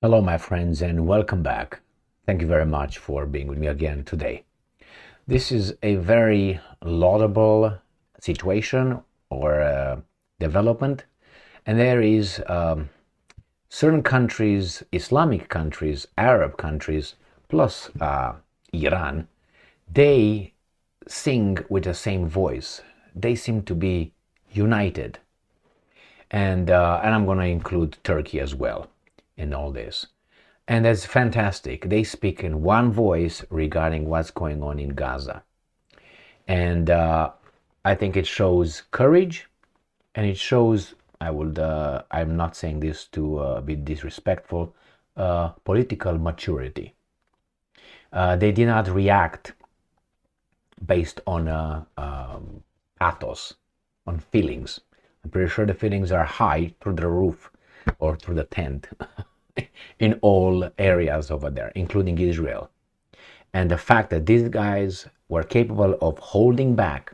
Hello, my friends, and welcome back. Thank you very much for being with me again today. This is a very laudable situation or development, and there is certain countries, Islamic countries, Arab countries, plus Iran, they sing with the same voice. They seem to be united, and I'm going to include Turkey as well in all this. And that's fantastic. They speak in one voice regarding what's going on in Gaza. And I think it shows courage, and it shows, I'm not saying this to be disrespectful, political maturity. They did not react based on pathos, on feelings. I'm pretty sure the feelings are high through the roof or through the tent in all areas over there, including Israel. And the fact that these guys were capable of holding back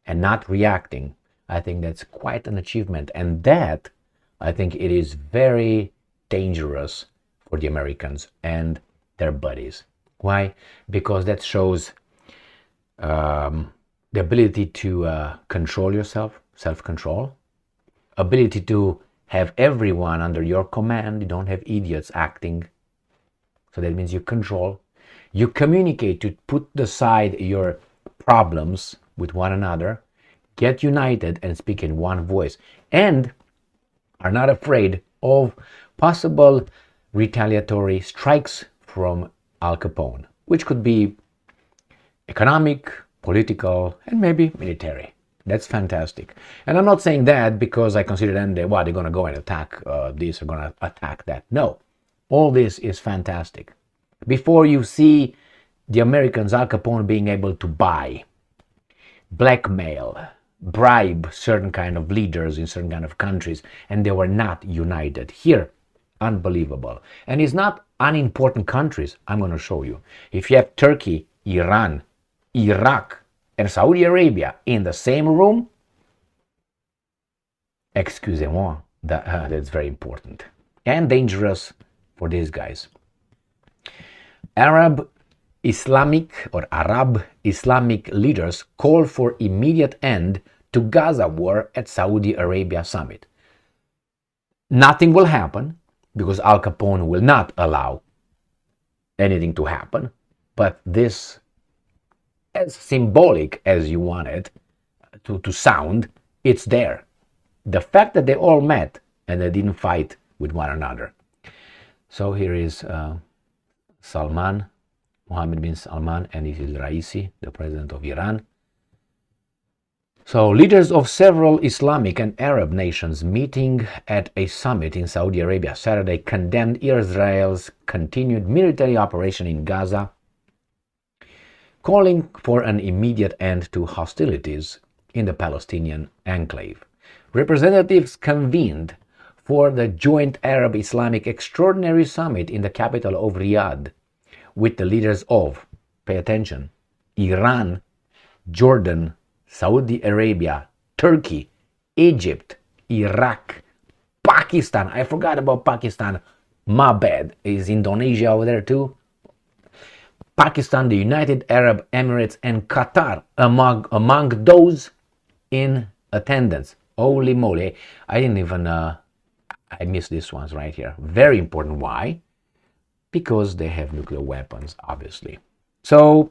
and not reacting, I think that's quite an achievement. And that, I think it is very dangerous for the Americans and their buddies. Why? Because that shows the ability to control yourself, self-control, ability to have everyone under your command. You don't have idiots acting. So that means you control. You communicate to put aside your problems with one another, get united and speak in one voice, and are not afraid of possible retaliatory strikes from Al Capone, which could be economic, political, and maybe military. That's fantastic. And I'm not saying that because I consider them, they're going to go and attack this or going to attack that. No, all this is fantastic. Before you see the Americans, Al Capone being able to buy, blackmail, bribe certain kind of leaders in certain kind of countries, and they were not united. Here, unbelievable. And it's not unimportant countries. I'm going to show you. If you have Turkey, Iran, Iraq, and Saudi Arabia in the same room, excusez-moi, that's very important and dangerous for these guys. Arab Islamic leaders call for immediate end to Gaza war at Saudi Arabia summit. Nothing will happen because Al Capone will not allow anything to happen, but this, as symbolic as you want it to sound, it's there. The fact that they all met and they didn't fight with one another. So here is Mohammed bin Salman, and this is Raisi, the president of Iran. So leaders of several Islamic and Arab nations meeting at a summit in Saudi Arabia Saturday condemned Israel's continued military operation in Gaza, calling for an immediate end to hostilities in the Palestinian enclave. Representatives convened for the joint Arab-Islamic Extraordinary Summit in the capital of Riyadh with the leaders of, pay attention, Iran, Jordan, Saudi Arabia, Turkey, Egypt, Iraq, Pakistan. I forgot about Pakistan. My bad. Is Indonesia over there too? Pakistan, the United Arab Emirates, and Qatar among those in attendance. Holy moly. I didn't even, I missed these ones right here. Very important. Why? Because they have nuclear weapons, obviously. So,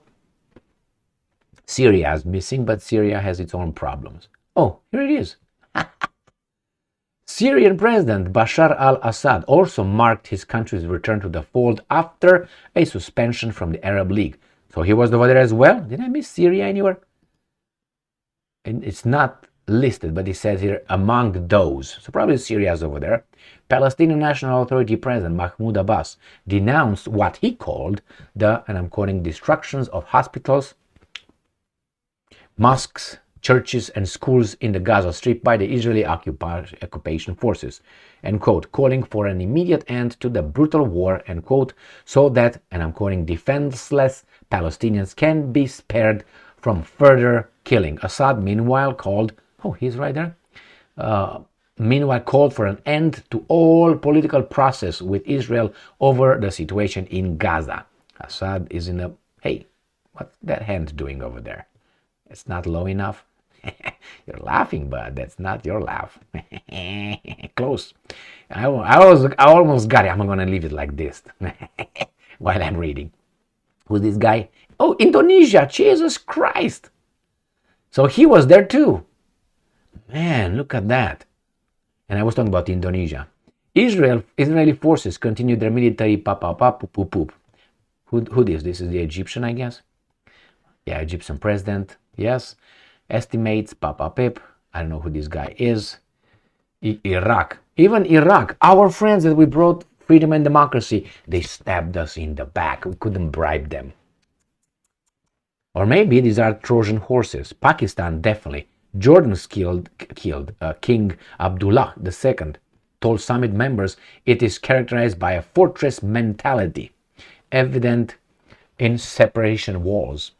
Syria is missing, but Syria has its own problems. Oh, here it is. Syrian President Bashar al-Assad also marked his country's return to the fold after a suspension from the Arab League. So he was over there as well. Did I miss Syria anywhere? And it's not listed, but it says here among those. So probably Syria is over there. Palestinian National Authority President Mahmoud Abbas denounced what he called the, and I'm quoting, destructions of hospitals, mosques, churches and schools in the Gaza Strip by the Israeli occupation forces, end quote, calling for an immediate end to the brutal war, end quote, so that, and I'm quoting, defenseless Palestinians can be spared from further killing. Assad, meanwhile, called, oh, he's right there, meanwhile called for an end to all political process with Israel over the situation in Gaza. Assad is in a, hey, what's that hand doing over there? It's not low enough. You're laughing, but that's not your laugh. Close. I almost got it. I'm going to leave it like this while I'm reading. Who's this guy? Oh, Indonesia. Jesus Christ. So he was there too. Man, look at that. And I was talking about Indonesia. Israeli forces continue their military poop. Who this? This is the Egyptian, I guess. Yeah, Egyptian president. Yes. Estimates pip. I don't know who this guy is. Iraq. Even Iraq, our friends that we brought freedom and democracy, they stabbed us in the back. We couldn't bribe them. Or maybe these are Trojan horses. Pakistan, definitely. Jordan's killed King Abdullah II, told summit members it is characterized by a fortress mentality, evident in separation walls,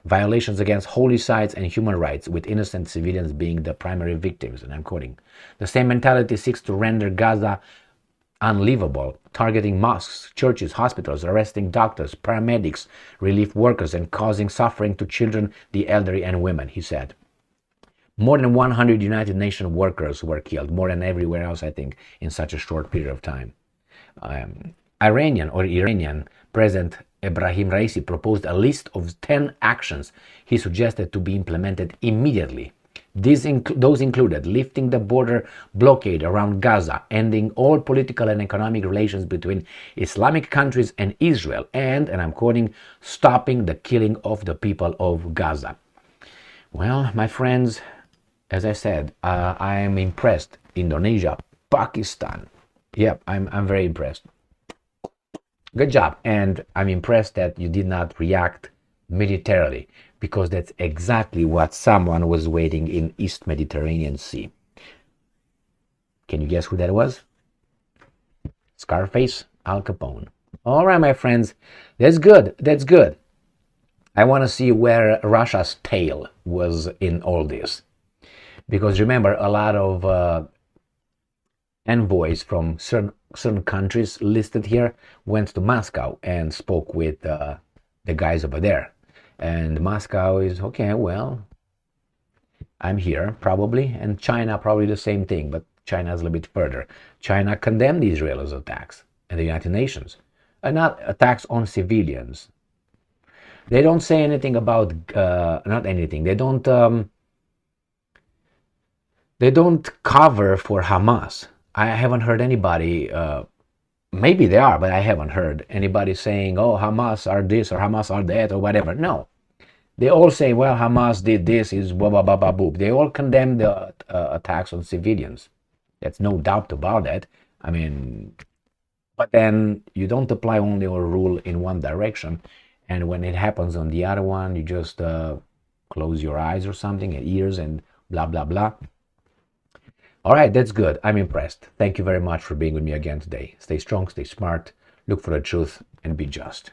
violations against holy sites and human rights, with innocent civilians being the primary victims, and I'm quoting. The same mentality seeks to render Gaza unlivable, targeting mosques, churches, hospitals, arresting doctors, paramedics, relief workers, and causing suffering to children, the elderly, and women, he said. More than 100 United Nations workers were killed, more than everywhere else, I think, in such a short period of time. Iranian President Ebrahim Raisi proposed a list of 10 actions he suggested to be implemented immediately. Those included lifting the border blockade around Gaza, ending all political and economic relations between Islamic countries and Israel, and I'm quoting, stopping the killing of the people of Gaza. Well, my friends, as I said, I am impressed. Indonesia, Pakistan. Yep, I'm very impressed. Good job. And I'm impressed that you did not react militarily, because that's exactly what someone was waiting in East Mediterranean Sea. Can you guess who that was? Scarface, Al Capone. All right, my friends, that's good. That's good. I want to see where Russia's tail was in all this. Because remember, a lot of envoys from certain countries listed here went to Moscow and spoke with the guys over there. And Moscow is, okay, well, I'm here probably. And China probably the same thing, but China is a little bit further. China condemned Israel's attacks and the United Nations. Not attacks on civilians. They don't say anything about, not anything. They don't cover for Hamas. I haven't heard anybody, maybe they are, but I haven't heard anybody saying, oh, Hamas are this or Hamas are that or whatever. No. They all say, well, Hamas did this, is blah, blah, blah, blah, blah. They all condemn the attacks on civilians. There's no doubt about that. I mean, but then you don't apply only a rule in one direction. And when it happens on the other one, you just close your eyes or something, and ears and blah, blah, blah. All right, that's good. I'm impressed. Thank you very much for being with me again today. Stay strong, stay smart, look for the truth, and be just.